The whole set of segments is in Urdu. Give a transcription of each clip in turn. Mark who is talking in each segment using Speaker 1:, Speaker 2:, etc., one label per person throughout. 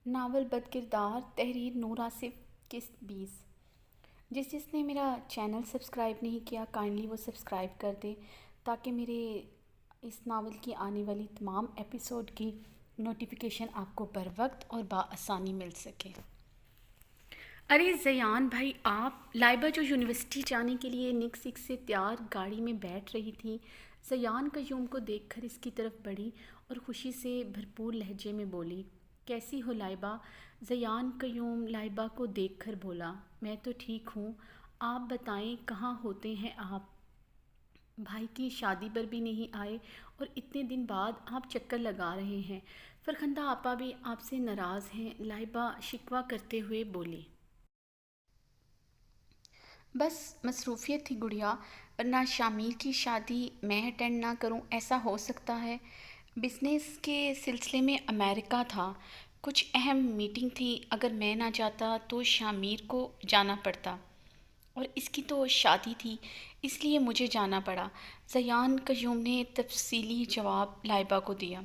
Speaker 1: ناول بد کردار تحریر نور آصف قسط 20۔ جس نے میرا چینل سبسکرائب نہیں کیا کائنڈلی وہ سبسکرائب کر دے تاکہ میرے اس ناول کی آنے والی تمام ایپیسوڈ کی نوٹیفیکیشن آپ کو بر وقت اور بآسانی مل سکے۔ ارے زیان بھائی، آپ لائبہ جو یونیورسٹی جانے کے لیے نک سک سے تیار گاڑی میں بیٹھ رہی تھی، زیان قیوم کو دیکھ کر اس کی طرف بڑھی اور خوشی سے بھرپور لہجے میں بولی، کیسی ہو لائبہ؟ زیان قیوم لائبہ کو دیکھ کر بولا، میں تو ٹھیک ہوں، آپ بتائیں کہاں ہوتے ہیں آپ؟ بھائی کی شادی پر بھی نہیں آئے اور اتنے دن بعد آپ چکر لگا رہے ہیں۔ فرخندہ آپا بھی آپ سے ناراض ہیں، لائبہ شکوہ کرتے ہوئے بولی۔ بس مصروفیت تھی گڑیا، ورنہ شامیر کی شادی میں اٹینڈ نہ کروں ایسا ہو سکتا ہے؟ بزنس کے سلسلے میں امریکہ تھا، کچھ اہم میٹنگ تھی، اگر میں نہ جاتا تو شامیر کو جانا پڑتا، اور اس کی تو شادی تھی اس لیے مجھے جانا پڑا۔ زیان قیوم نے تفصیلی جواب لائبہ کو دیا۔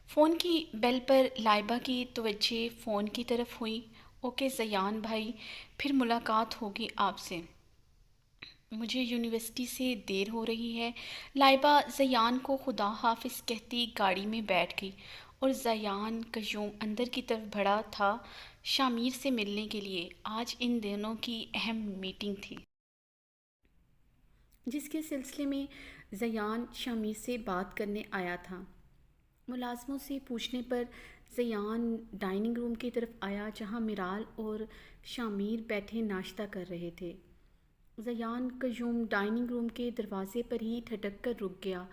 Speaker 1: فون کی بیل پر لائبہ کی توجہ فون کی طرف ہوئی۔ اوکے زیان بھائی، پھر ملاقات ہوگی آپ سے، مجھے یونیورسٹی سے دیر ہو رہی ہے۔ لائبہ زیان کو خدا حافظ کہتی گاڑی میں بیٹھ گئی اور زیان قیوم اندر کی طرف بڑھا تھا شامیر سے ملنے کے لیے۔ آج ان دونوں کی اہم میٹنگ تھی، جس کے سلسلے میں زیان شامیر سے بات کرنے آیا تھا۔ ملازموں سے پوچھنے پر زیان ڈائننگ روم کی طرف آیا جہاں میرال اور شامیر بیٹھے ناشتہ کر رہے تھے۔ زیان قیوم ڈائننگ روم کے دروازے پر ہی ٹھٹک کر رک گیا۔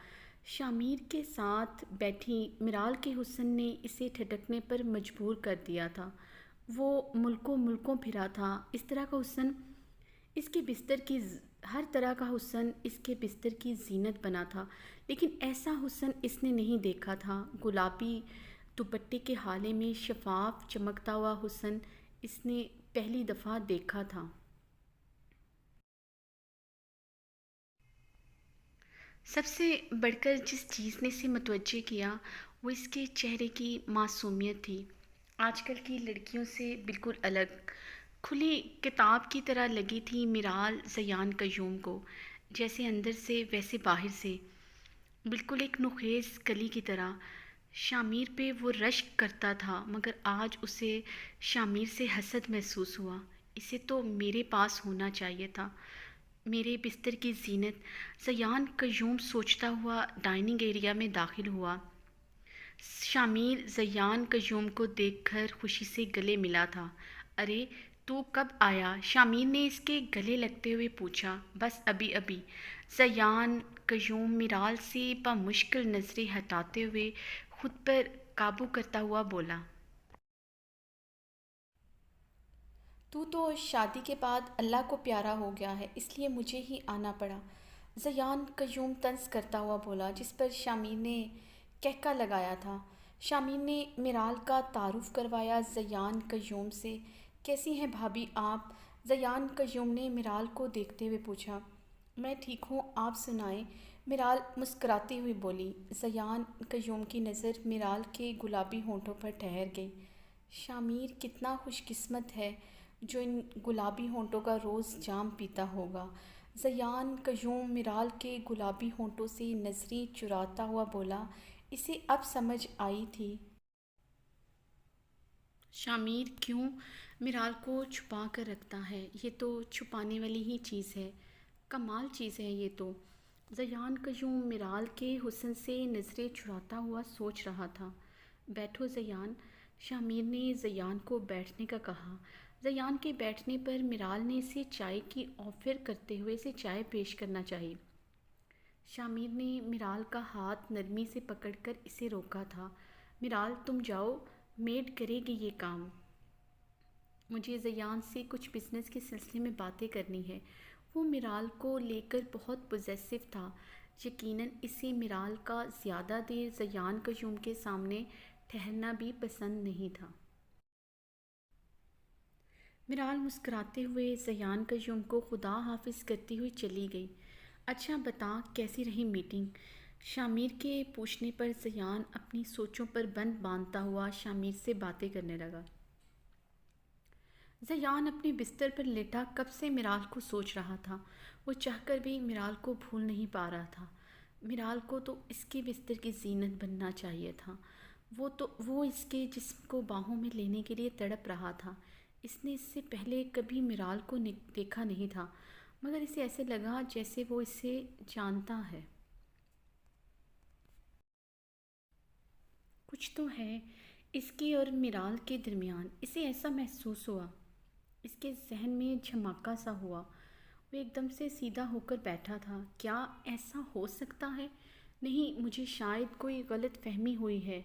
Speaker 1: شامیر کے ساتھ بیٹھی میرال کے حسن نے اسے ٹھٹکنے پر مجبور کر دیا تھا۔ وہ ملکوں پھرا تھا، اس طرح کا حسن اس کے بستر کی ہر طرح کا حسن اس کے بستر کی زینت بنا تھا، لیکن ایسا حسن اس نے نہیں دیکھا تھا۔ گلابی دوپٹے کے ہالے میں شفاف چمکتا ہوا حسن اس نے پہلی دفعہ دیکھا تھا۔ سب سے بڑھ کر جس چیز نے اسے متوجہ کیا وہ اس کے چہرے کی معصومیت تھی، آج کل کی لڑکیوں سے بالکل الگ، کھلی کتاب کی طرح لگی تھی میرال زیان قیوم کو، جیسے اندر سے ویسے باہر سے، بالکل ایک نوخیز کلی کی طرح۔ شامیر پہ وہ رشک کرتا تھا مگر آج اسے شامیر سے حسد محسوس ہوا۔ اسے تو میرے پاس ہونا چاہیے تھا، میرے بستر کی زینت۔ زیان قیوم سوچتا ہوا ڈائننگ ایریا میں داخل ہوا۔ شامیر زیان قیوم کو دیکھ کر خوشی سے گلے ملا تھا۔ ارے تو کب آیا؟ شامیر نے اس کے گلے لگتے ہوئے پوچھا۔ بس ابھی ابھی، زیان قیوم میرال سے بمشکل نظریں ہٹاتے ہوئے خود پر قابو کرتا ہوا بولا۔ تو شادی کے بعد اللہ کو پیارا ہو گیا ہے، اس لیے مجھے ہی آنا پڑا، زیان قیوم طنز کرتا ہوا بولا، جس پر شامیر نے کہکا لگایا تھا۔ شامیر نے میرال کا تعارف کروایا زیان قیوم سے۔ کیسی ہیں بھابھی آپ؟ زیان قیوم نے میرال کو دیکھتے ہوئے پوچھا۔ میں ٹھیک ہوں، آپ سنائیں؟ میرال مسکراتی ہوئی بولی۔ زیان قیوم کی نظر میرال کے گلابی ہونٹوں پر ٹھہر گئی۔ شامیر کتنا خوش قسمت ہے جو ان گلابی ہونٹوں کا روز جام پیتا ہوگا۔ زیان قیوم میرال کے گلابی ہونٹوں سے نظریں چراتا ہوا بولا۔ اسے اب سمجھ آئی تھی شامیر کیوں میرال کو چھپا کر رکھتا ہے، یہ تو چھپانے والی ہی چیز ہے، کمال چیز ہے یہ تو۔ زیان قیوم میرال کے حسن سے نظریں چراتا ہوا سوچ رہا تھا۔ بیٹھو زیان، شامیر نے زیان کو بیٹھنے کا کہا۔ زیان کے بیٹھنے پر میرال نے اسے چائے کی آفر کرتے ہوئے اسے چائے پیش کرنا چاہی۔ شامیر نے میرال کا ہاتھ نرمی سے پکڑ کر اسے روکا تھا۔ میرال تم جاؤ، میڈ کرے گی یہ کام، مجھے زیان سے کچھ بزنس کے سلسلے میں باتیں کرنی ہے۔ وہ میرال کو لے کر بہت پوزیسو تھا، یقیناً اسے میرال کا زیادہ دیر زیان قیوم کے سامنے ٹھہرنا بھی پسند نہیں تھا۔ میرال مسکراتے ہوئے زیان قیوم کو خدا حافظ کرتی ہوئی چلی گئی۔ اچھا بتا کیسی رہی میٹنگ؟ شامیر کے پوچھنے پر زیان اپنی سوچوں پر بند باندھتا ہوا شامیر سے باتیں کرنے لگا۔ زیان اپنے بستر پر لیٹا کب سے میرال کو سوچ رہا تھا۔ وہ چاہ کر بھی میرال کو بھول نہیں پا رہا تھا۔ میرال کو تو اس کے بستر کی زینت بننا چاہیے تھا۔ وہ اس کے جسم کو باہوں میں لینے کے لیے تڑپ رہا تھا۔ اس نے اس سے پہلے کبھی میرال کو دیکھا نہیں تھا، مگر اسے ایسے لگا جیسے وہ اسے جانتا ہے۔ کچھ تو ہے اس کے اور میرال کے درمیان، اسے ایسا محسوس ہوا۔ اس کے ذہن میں جھماکا سا ہوا۔ وہ ایک دم سے سیدھا ہو کر بیٹھا تھا۔ کیا ایسا ہو سکتا ہے؟ نہیں، مجھے شاید کوئی غلط فہمی ہوئی ہے۔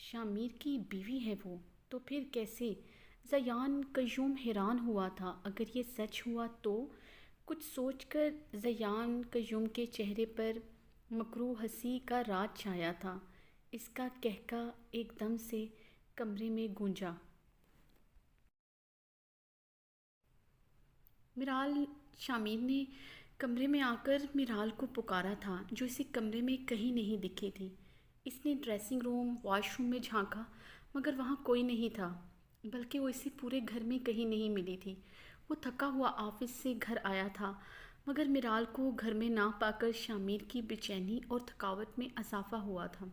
Speaker 1: شامیر کی بیوی ہے وہ، تو پھر کیسے؟ زیان قیوم حیران ہوا تھا۔ اگر یہ سچ ہوا تو؟ کچھ سوچ کر زیان قیوم کے چہرے پر مکروہ ہنسی کا راج چھایا تھا۔ اس کا کہکا ایک دم سے کمرے میں گونجا۔ شامیر نے کمرے میں آ کر میرال کو پکارا تھا، جو اسے کمرے میں کہیں نہیں دکھی تھی۔ اس نے ڈریسنگ روم، واش روم میں جھانکا، مگر وہاں کوئی نہیں تھا، بلکہ وہ اسے پورے گھر میں کہیں نہیں ملی تھی۔ وہ تھکا ہوا آفس سے گھر آیا تھا، مگر میرال کو گھر میں نہ پا کر شامیر کی بے چینی اور تھکاوٹ میں اضافہ ہوا تھا۔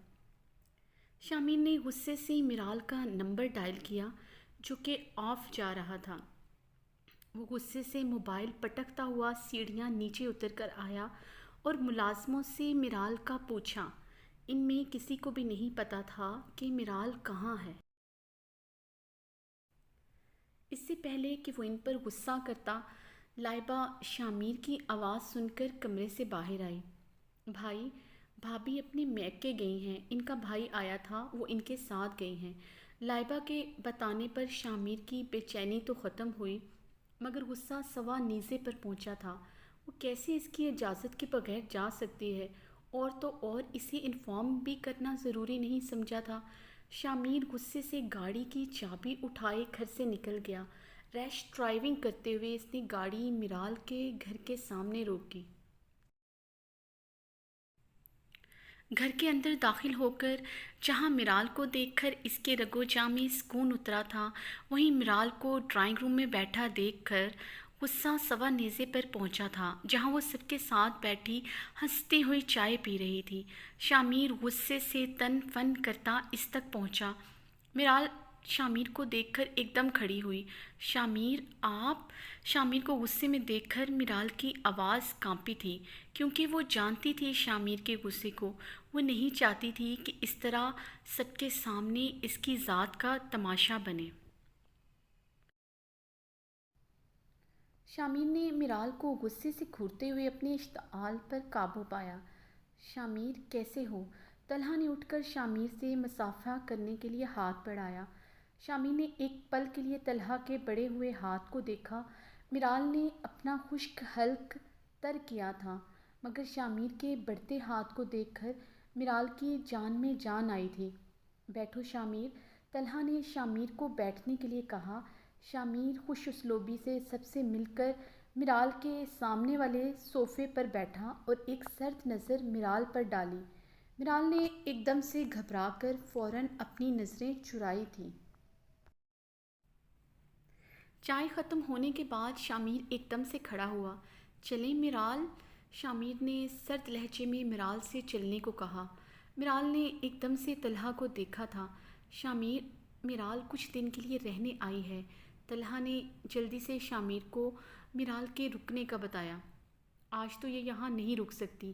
Speaker 1: شامیر نے غصے سے میرال کا نمبر ڈائل کیا، جو کہ آف جا رہا تھا۔ وہ غصے سے موبائل پٹکتا ہوا سیڑھیاں نیچے اتر کر آیا اور ملازموں سے میرال کا پوچھا۔ ان میں کسی کو بھی نہیں پتا تھا کہ میرال کہاں ہے۔ اس سے پہلے کہ وہ ان پر غصہ کرتا، لائبہ شامیر کی آواز سن کر کمرے سے باہر آئی۔ بھائی، بھابھی اپنے میکے گئی ہیں، ان کا بھائی آیا تھا، وہ ان کے ساتھ گئی ہیں۔ لائبہ کے بتانے پر شامیر کی بے چینی تو ختم ہوئی، مگر غصہ سوا نیزے پر پہنچا تھا۔ وہ کیسے اس کی اجازت کے بغیر جا سکتی ہے؟ اور تو اور اسے انفارم بھی کرنا ضروری نہیں سمجھا تھا۔ شامیر غصے سے گاڑی کی چابی اٹھائے گھر سے نکل گیا۔ ریش ڈرائیونگ کرتے ہوئے اس نے گاڑی میرال کے گھر کے سامنے روکی۔ گھر کے اندر داخل ہو کر جہاں میرال کو دیکھ کر اس کے رگ و جاں میں سکون اترا تھا، وہیں میرال کو ڈرائنگ روم میں بیٹھا دیکھ کر غصہ سوا نیزے پر پہنچا تھا، جہاں وہ سب کے ساتھ بیٹھی ہنستی ہوئی چائے پی رہی تھی۔ شامیر غصے سے تن فن کرتا اس تک پہنچا۔ میرال شامیر کو دیکھ کر ایک دم کھڑی ہوئی۔ شامیر، آپ؟ شامیر کو غصے میں دیکھ کر میرال کی آواز کانپی تھی، کیونکہ وہ جانتی تھی شامیر کے غصے کو۔ وہ نہیں چاہتی تھی کہ اس طرح سب کے سامنے اس کی ذات کا تماشا بنے۔ شامیر نے میرال کو غصے سے گھورتے ہوئے اپنے اشتعال پر قابو پایا۔ شامیر، کیسے ہو؟ طلحہ نے اٹھ کر شامیر سے مصافحہ کرنے کے لیے ہاتھ بڑھایا۔ شامیر نے ایک پل کے لیے طلحہ کے بڑھے ہوئے ہاتھ کو دیکھا۔ میرال نے اپنا خشک حلق تر کیا تھا، مگر شامیر کے بڑھتے ہاتھ کو دیکھ کر میرال کی جان میں جان آئی تھی۔ بیٹھو شامیر، طلحہ نے شامیر کو بیٹھنے کے لیے کہا۔ شامیر خوش اسلوبی سے سب سے مل کر میرال کے سامنے والے صوفے پر بیٹھا اور ایک سرد نظر میرال پر ڈالی۔ میرال نے ایک دم سے گھبرا کر فوراً اپنی نظریں چرائی تھیں۔ چائے ختم ہونے کے بعد شامیر ایک دم سے کھڑا ہوا۔ چلیں میرال؟ شامیر نے سرد لہجے میں میرال سے چلنے کو کہا۔ میرال نے ایک دم سے طلحہ کو دیکھا تھا۔ شامیر، میرال کچھ دن کے لیے رہنے آئی ہے۔ طلحہ نے جلدی سے شامیر کو میرال کے رکنے کا بتایا۔ آج تو یہ یہاں نہیں رک سکتی۔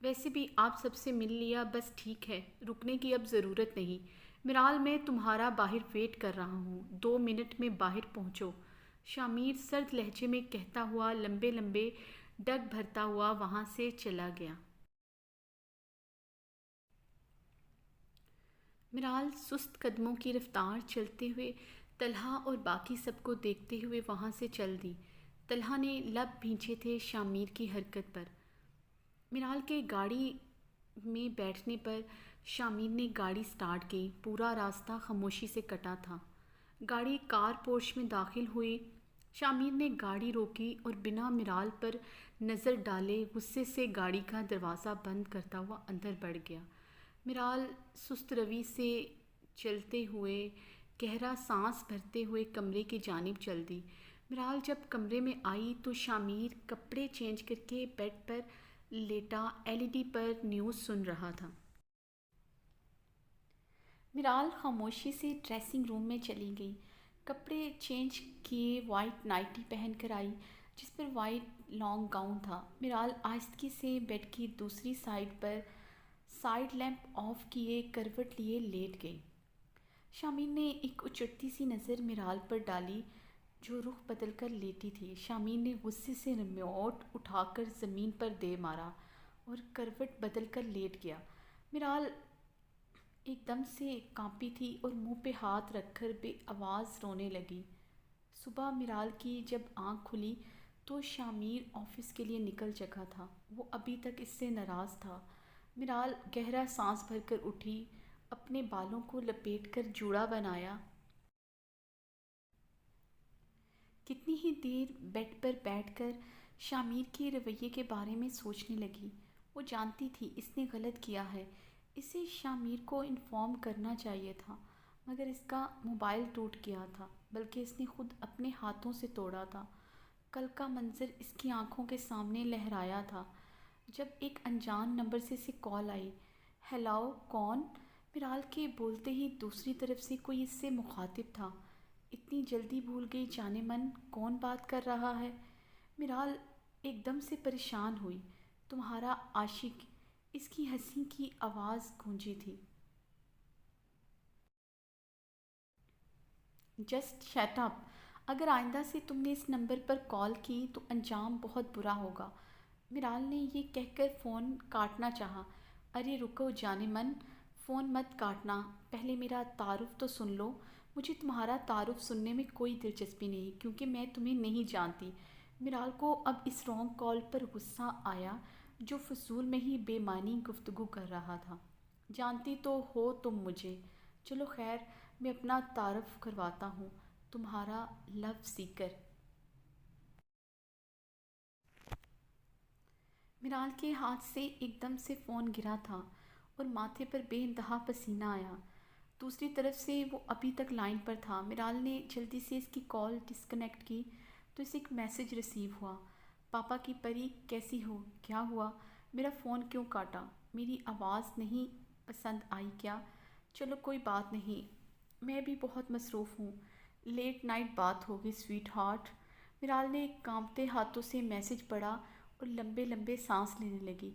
Speaker 1: ویسے بھی آپ سب سے مل لیا، بس ٹھیک ہے، رکنے کی اب ضرورت نہیں۔ میرال، میں تمہارا باہر ویٹ کر رہا ہوں، 2 منٹ میں باہر پہنچو۔ شامیر سرد لہجے میں کہتا ہوا لمبے لمبے ڈگ بھرتا ہوا وہاں سے چلا گیا۔ میرال سست قدموں کی رفتار چلتے ہوئے طلحہ اور باقی سب کو دیکھتے ہوئے وہاں سے چل دی۔ طلحہ نے لب بھینچے تھے شامیر کی حرکت پر۔ میرال کے گاڑی میں بیٹھنے پر شامیر نے گاڑی سٹارٹ کی۔ پورا راستہ خاموشی سے کٹا تھا۔ گاڑی کار پورچ میں داخل ہوئی۔ شامیر نے گاڑی روکی اور بنا مرال پر نظر ڈالے غصے سے گاڑی کا دروازہ بند کرتا ہوا اندر بڑھ گیا۔ مرال سست روی سے چلتے ہوئے گہرا سانس بھرتے ہوئے کمرے کی جانب چل دی۔ مرال جب کمرے میں آئی تو شامیر کپڑے چینج کر کے بیڈ پر لیٹا LED پر نیوز سن رہا تھا۔ مرال خاموشی سے ڈریسنگ روم میں چلی گئی، کپڑے چینج کیے، وائٹ نائٹی پہن کر آئی جس پر وائٹ لانگ گاؤن تھا۔ مرال آہستگی سے بیڈ کی دوسری side per side lamp of کیے کروٹ لیے لیٹ گئی۔ شامیر نے ایک اچٹتی سی نظر مرال پر ڈالی جو رخ بدل کر لیٹی تھی۔ شامیر نے غصے سے ریموٹ اٹھا کر زمین پر دے مارا اور کروٹ بدل کر لیٹ گیا۔ مرال ایک دم سے کانپی تھی اور منہ پہ ہاتھ رکھ کر بے آواز رونے لگی۔ صبح مرال کی جب آنکھ کھلی تو شامیر آفس کے لیے نکل چکا تھا۔ وہ ابھی تک اس سے ناراض تھا۔ مرال گہرا سانس بھر کر اٹھی، اپنے بالوں کو لپیٹ کر جوڑا بنایا۔ کتنی ہی دیر بیڈ پر بیٹھ کر شامیر کے رویے کے بارے میں سوچنے لگی۔ وہ جانتی تھی اس نے غلط کیا ہے، اسے شامیر کو انفارم کرنا چاہیے تھا، مگر اس کا موبائل ٹوٹ گیا تھا، بلکہ اس نے خود اپنے ہاتھوں سے توڑا تھا۔ کل کا منظر اس کی آنکھوں کے سامنے لہرایا تھا جب ایک انجان نمبر سے اسے کال آئی۔ ہیلو، کون؟ مرال کے بولتے ہی دوسری طرف سے کوئی اس سے مخاطب تھا۔ اتنی جلدی بھول گئی جانے من کون بات کر رہا ہے؟ مرال ایک دم سے پریشان ہوئی۔ تمہارا عاشق، اس کی ہنسی کی آواز گونجی تھی۔ جسٹ شٹ اپ، اگر آئندہ سے تم نے اس نمبر پر کال کی تو انجام بہت برا ہوگا۔ مرال نے یہ کہہ کر فون کاٹنا چاہا۔ ارے رکو جانے من، فون مت کاٹنا، پہلے میرا تعارف تو سن لو۔ مجھے تمہارا تعارف سننے میں کوئی دلچسپی نہیں کیونکہ میں تمہیں نہیں جانتی۔ مرال کو اب اس رانگ کال پر غصہ آیا جو فضول میں ہی بے معنی گفتگو کر رہا تھا۔ جانتی تو ہو تم مجھے، چلو خیر میں اپنا تعارف کرواتا ہوں، تمہارا لو سیکر۔ مرال کے ہاتھ سے ایک دم سے فون گرا تھا اور ماتھے پر بے انتہا پسینہ آیا۔ دوسری طرف سے وہ ابھی تک لائن پر تھا۔ مرال نے جلدی سے اس کی کال ڈسکنیکٹ کی تو اسے ایک میسج ریسیو ہوا۔ پاپا کی پری، کیسی ہو؟ کیا ہوا؟ میرا فون کیوں کاٹا؟ میری آواز نہیں پسند آئی کیا؟ چلو کوئی بات نہیں، میں بھی بہت مصروف ہوں، لیٹ نائٹ بات ہوگی سویٹ ہارٹ۔ مرال نے کانپتے ہاتھوں سے میسج پڑھا اور لمبے لمبے سانس لینے لگی۔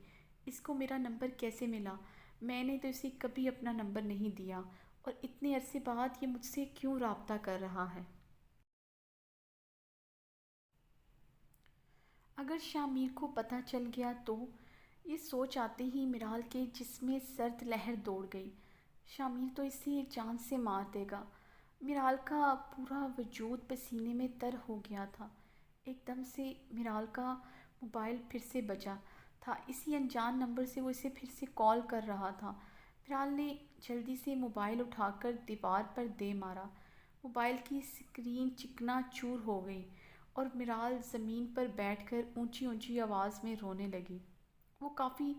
Speaker 1: اس کو میرا نمبر کیسے ملا؟ میں نے تو اسے کبھی اپنا نمبر نہیں دیا، اور اتنے عرصے بعد یہ مجھ سے کیوں رابطہ کر رہا ہے؟ اگر شامیر کو پتہ چل گیا تو؟ یہ سوچ آتے ہی مرال کے جسم میں سرد لہر دوڑ گئی۔ شامیر تو اسے جان سے مار دے گا۔ مرال کا پورا وجود پسینے میں تر ہو گیا تھا۔ ایک دم سے مرال کا موبائل پھر سے بجا تھا، اسی انجان نمبر سے وہ اسے پھر سے کال کر رہا تھا۔ مرال نے جلدی سے موبائل اٹھا کر دیوار پر دے مارا۔ موبائل کی سکرین چکنا چور ہو گئی اور مرال زمین پر بیٹھ کر اونچی اونچی آواز میں رونے لگی۔ وہ کافی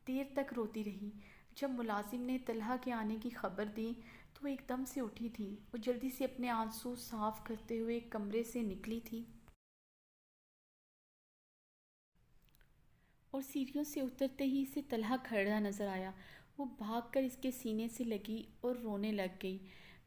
Speaker 1: دیر تک روتی رہی۔ جب ملازم نے طلحہ کے آنے کی خبر دی تو وہ ایک دم سے اٹھی تھی۔ وہ جلدی سے اپنے آنسو صاف کرتے ہوئے کمرے سے نکلی تھی اور سیڑھیوں سے اترتے ہی اسے طلحہ کھڑا نظر آیا۔ وہ بھاگ کر اس کے سینے سے لگی اور رونے لگ گئی۔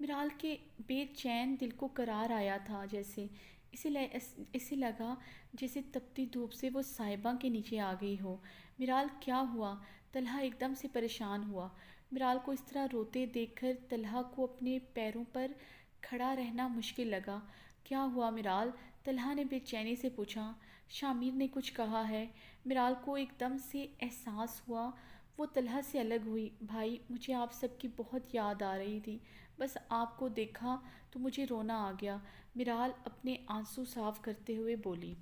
Speaker 1: مرال کے بے چین دل کو قرار آیا تھا، جیسے اسے لگا جیسے تپتی دھوپ سے وہ صاحبہ کے نیچے آ گئی ہو۔ مرال کیا ہوا؟ طلحہ ایک دم سے پریشان ہوا۔ مرال کو اس طرح روتے دیکھ کر طلحہ کو اپنے پیروں پر کھڑا رہنا مشکل لگا۔ کیا ہوا مرال؟ طلحہ نے بے چینی سے پوچھا۔ شامیر نے کچھ کہا ہے؟ مرال کو ایک دم سے احساس ہوا۔ وہ طلحہ سے الگ ہوئی۔ بھائی، مجھے آپ سب کی بہت یاد آ رہی تھی، بس آپ کو دیکھا تو مجھے رونا آ گیا، مرال اپنے آنسو صاف کرتے ہوئے بولی۔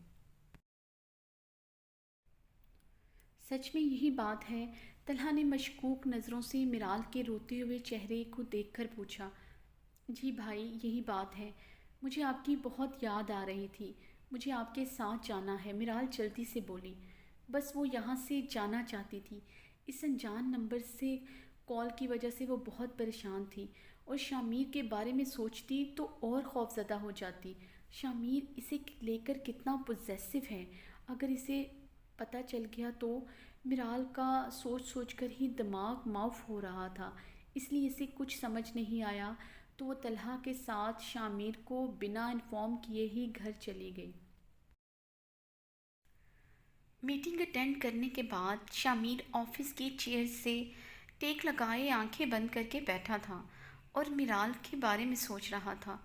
Speaker 1: سچ میں یہی بات ہے؟ طلحہ نے مشکوک نظروں سے مرال کے روتے ہوئے چہرے کو دیکھ کر پوچھا۔ جی بھائی، یہی بات ہے، مجھے آپ کی بہت یاد آ رہی تھی، مجھے آپ کے ساتھ جانا ہے، میرال جلدی سے بولی۔ بس وہ یہاں سے جانا چاہتی تھی۔ اس انجان نمبر سے کال کی وجہ سے وہ بہت پریشان تھی اور شامیر کے بارے میں سوچتی تو اور خوفزدہ ہو جاتی۔ شامیر اسے لے کر کتنا پوزیسو ہے، اگر اسے پتہ چل گیا تو۔ میرال کا سوچ سوچ کر ہی دماغ معاف ہو رہا تھا، اس لیے اسے کچھ سمجھ نہیں آیا تو وہ طلحہ کے ساتھ شامیر کو بنا انفارم کیے ہی گھر چلی گئی۔ میٹنگ اٹینڈ کرنے کے بعد شامیر آفس کی چیئر سے ٹیک لگائے آنکھیں بند کر کے بیٹھا تھا اور میرال کے بارے میں سوچ رہا تھا۔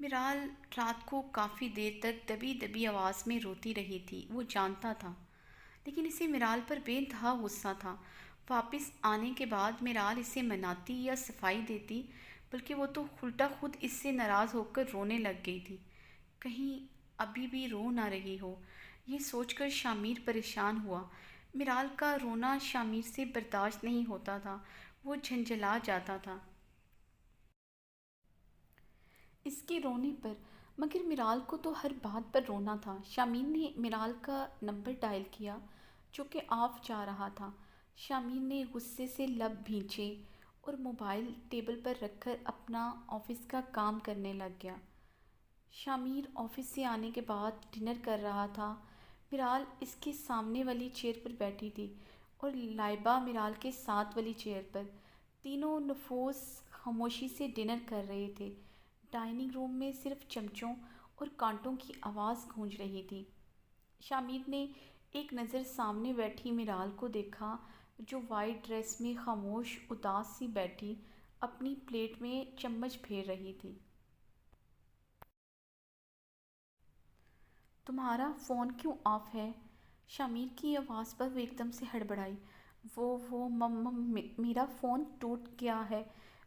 Speaker 1: میرال رات کو کافی دیر تک دبی دبی آواز میں روتی رہی تھی، وہ جانتا تھا، لیکن اسے میرال پر بے انتہا غصہ تھا۔ واپس آنے کے بعد میرال اسے مناتی یا صفائی دیتی، بلکہ وہ تو الٹا خود اس سے ناراض ہو کر رونے لگ گئی تھی۔ کہیں ابھی بھی رو نہ رہی ہو، یہ سوچ کر شامیر پریشان ہوا۔ میرال کا رونا شامیر سے برداشت نہیں ہوتا تھا، وہ جھنجھلا جاتا تھا اس کے رونے پر، مگر میرال کو تو ہر بات پر رونا تھا۔ شامیر نے میرال کا نمبر ڈائل کیا جو کہ آف جا رہا تھا۔ شامیر نے غصے سے لب بھینچے اور موبائل ٹیبل پر رکھ کر اپنا آفس کا کام کرنے لگ گیا۔ شامیر آفس سے آنے کے بعد ڈنر کر رہا تھا۔ میرال اس کے سامنے والی چیئر پر بیٹھی تھی اور لائبہ میرال کے ساتھ والی چیئر پر۔ تینوں نفوس خاموشی سے ڈنر کر رہے تھے۔ ڈائننگ روم میں صرف چمچوں اور کانٹوں کی آواز گونج رہی تھی۔ شامیر نے ایک نظر سامنے بیٹھی میرال کو دیکھا جو وائٹ ڈریس میں خاموش اداس سی بیٹھی اپنی پلیٹ میں چمچ پھیر رہی تھی۔ تمہارا فون کیوں آف ہے؟ شامیر کی آواز پر وہ ایک دم سے ہڑبڑائی۔ وہ میرا فون ٹوٹ گیا ہے،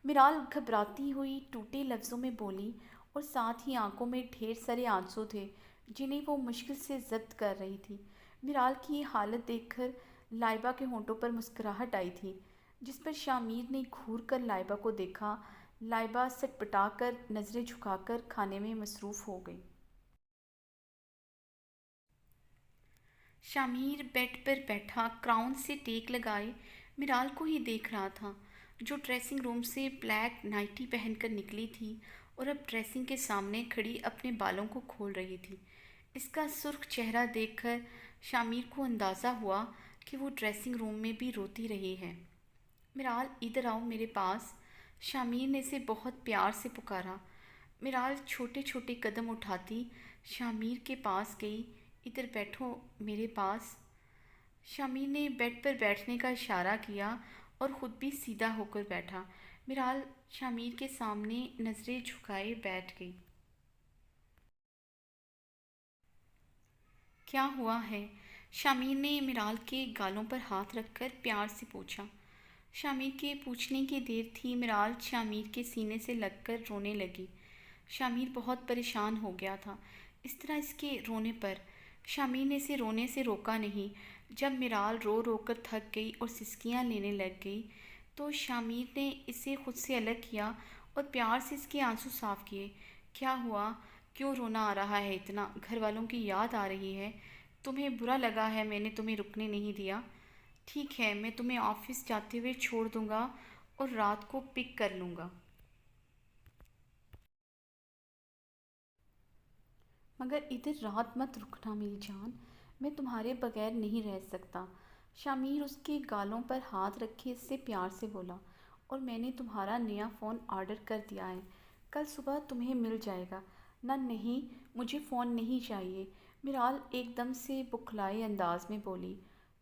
Speaker 1: میرال گھبراتی ہوئی ٹوٹے لفظوں میں بولی، اور ساتھ ہی آنکھوں میں ڈھیر سارے آنسو تھے جنہیں وہ مشکل سے ضبط کر رہی تھی۔ میرال کی یہ حالت دیکھ کر لائبہ کے ہونٹوں پر مسکراہٹ آئی تھی، جس پر شامیر نے گھور کر لائبہ کو دیکھا۔ لائبہ سٹپٹا کر نظریں جھکا کر کھانے میں مصروف ہو گئی۔ شامیر بیڈ پر بیٹھا کراؤن سے ٹیک لگائے میرال کو ہی دیکھ رہا تھا، جو ڈریسنگ روم سے بلیک نائٹی پہن کر نکلی تھی اور اب ڈریسنگ کے سامنے کھڑی اپنے بالوں کو کھول رہی تھی۔ اس کا سرخ چہرہ دیکھ کر شامیر کو اندازہ ہوا کہ وہ ڈریسنگ روم میں بھی روتی رہی ہے۔ میرال ادھر آؤ میرے پاس، شامیر نے اسے بہت پیار سے پکارا۔ میرال چھوٹے چھوٹے قدم اٹھاتی شامیر کے پاس گئی۔ ادھر بیٹھو میرے پاس۔ شامیر نے بیڈ پر بیٹھنے کا اشارہ کیا اور خود بھی سیدھا ہو کر بیٹھا۔ میرال شامیر کے سامنے نظریں جھکائے بیٹھ گئی۔ کیا ہوا ہے؟ شامیر نے میرال کے گالوں پر ہاتھ رکھ کر پیار سے پوچھا۔ شامیر کے پوچھنے کی دیر تھی میرال شامیر کے سینے سے لگ کر رونے لگی۔ شامیر بہت پریشان ہو گیا تھا اس طرح اس کے رونے پر۔ شامیر نے اسے رونے سے روکا نہیں۔ جب میرال رو رو کر تھک گئی اور سسکیاں لینے لگ گئی تو شامیر نے اسے خود سے الگ کیا اور پیار سے اس کے آنسو صاف کیے۔ کیا ہوا؟ کیوں رونا آ رہا ہے اتنا؟ گھر والوں کی یاد آ رہی ہے؟ تمہیں برا لگا ہے میں نے تمہیں رکنے نہیں دیا؟ ٹھیک ہے، میں تمہیں آفس جاتے ہوئے چھوڑ دوں گا اور رات کو پک کر لوں گا۔ مگر ادھر رات مت رکنا میری جان، میں تمہارے بغیر نہیں رہ سکتا۔ شامیر اس کے گالوں پر ہاتھ رکھے اس سے پیار سے بولا، اور میں نے تمہارا نیا فون آرڈر کر دیا ہے، کل صبح تمہیں مل جائے گا۔ نہ نہیں، مجھے فون نہیں چاہیے، میرال ایک دم سے بکھلائے انداز میں بولی۔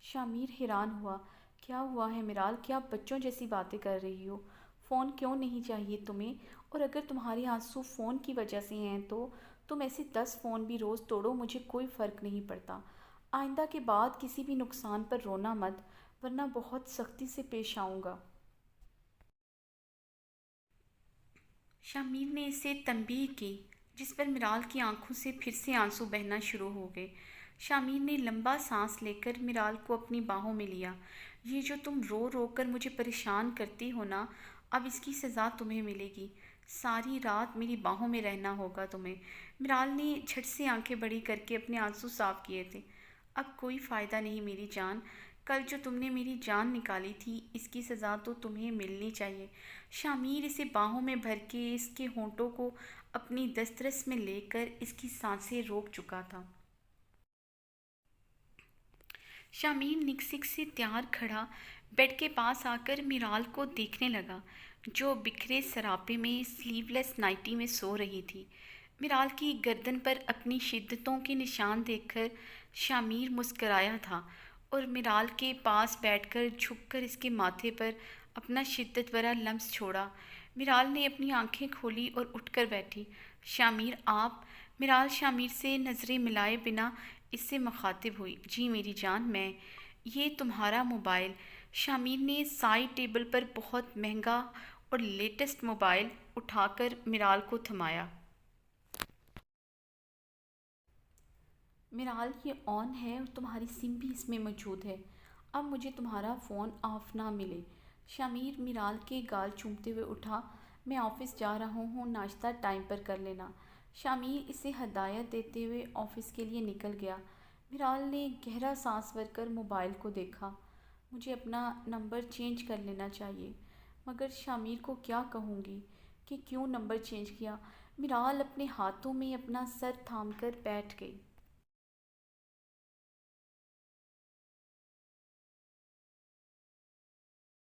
Speaker 1: شامیر حیران ہوا۔ کیا ہوا ہے میرال، کیا بچوں جیسی باتیں کر رہی ہو؟ فون کیوں نہیں چاہیے تمہیں؟ اور اگر تمہارے آنسو فون کی وجہ سے ہیں تو تم ایسے 10 فون بھی روز توڑو، مجھے کوئی فرق نہیں پڑتا۔ آئندہ کے بعد کسی بھی نقصان پر رونا مت، ورنہ بہت سختی سے پیش آؤں گا۔ شامیر نے اسے تنبیہ کی، جس پر میرال کی آنکھوں سے پھر سے آنسو بہنا شروع ہو گئے۔ شامیر نے لمبا سانس لے کر میرال کو اپنی باہوں میں لیا۔ یہ جو تم رو رو کر مجھے پریشان کرتی ہو نا، اب اس کی سزا تمہیں ملے گی۔ ساری رات میری باہوں میں رہنا ہوگا تمہیں۔ مرال نے جھٹ سے آنکھیں بڑی کر کے اپنے آنسو صاف کیے تھے۔ اب کوئی فائدہ نہیں میری جان، کل جو تم نے میری جان نکالی تھی اس کی سزا تو تمہیں ملنی چاہیے۔ شامیر اسے باہوں میں بھر کے اس کے ہونٹوں کو اپنی دسترس میں لے کر اس کی سانسیں روک چکا تھا۔ شامیر نکسک سے تیار کھڑا بیڈ کے پاس آ کر میرال کو دیکھنے لگا جو بکھرے سراپے میں سلیو لیس نائٹی میں سو رہی تھی۔ میرال کی گردن پر اپنی شدتوں کے نشان دیکھ کر شامیر مسکرایا تھا اور میرال کے پاس بیٹھ کر جھک کر اس کے ماتھے پر اپنا شدت بھرا لمس چھوڑا۔ میرال نے اپنی آنکھیں کھولی اور اٹھ کر بیٹھی۔ شامیر آپ؟ میرال شامیر سے نظریں ملائے بنا اس سے مخاطب ہوئی۔ جی میری جان میں۔ یہ تمہارا موبائل؟ شامیر نے سائڈ ٹیبل پر بہت مہنگا اور لیٹسٹ موبائل اٹھا کر میرال کو تھمایا۔ میرال یہ آن ہے اور تمہاری سم بھی اس میں موجود ہے۔ اب مجھے تمہارا فون آف نہ ملے۔ شامیر میرال کے گال چومتے ہوئے اٹھا۔ میں آفس جا رہا ہوں، ناشتہ ٹائم پر کر لینا۔ شامیر اسے ہدایت دیتے ہوئے آفس کے لیے نکل گیا۔ میرال نے گہرا سانس بھر کر موبائل کو دیکھا۔ مجھے اپنا نمبر چینج کر لینا چاہیے، مگر شامیر کو کیا کہوں گی کہ کیوں نمبر چینج کیا؟ میرال اپنے ہاتھوں میں اپنا سر تھام کر بیٹھ گئی۔